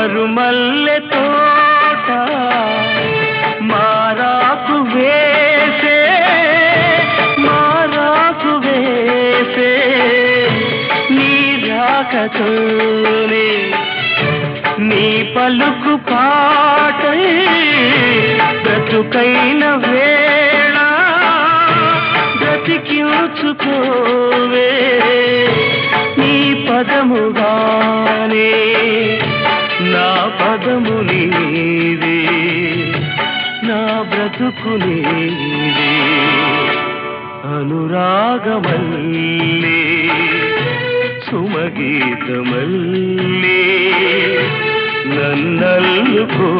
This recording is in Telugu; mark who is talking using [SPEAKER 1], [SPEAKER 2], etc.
[SPEAKER 1] మరుమల్లె తోట మారాకు వేసే నీ రాకతోనే నీ పలుకు పాటై బ్రతుకైన వేళ బ్రతికించుకోవే నీ పదముగానే నా పదము నీవే నా బ్రతుకు నీవే అనురాగమల్లే సుమగీతమల్లే నన్నల్లుకో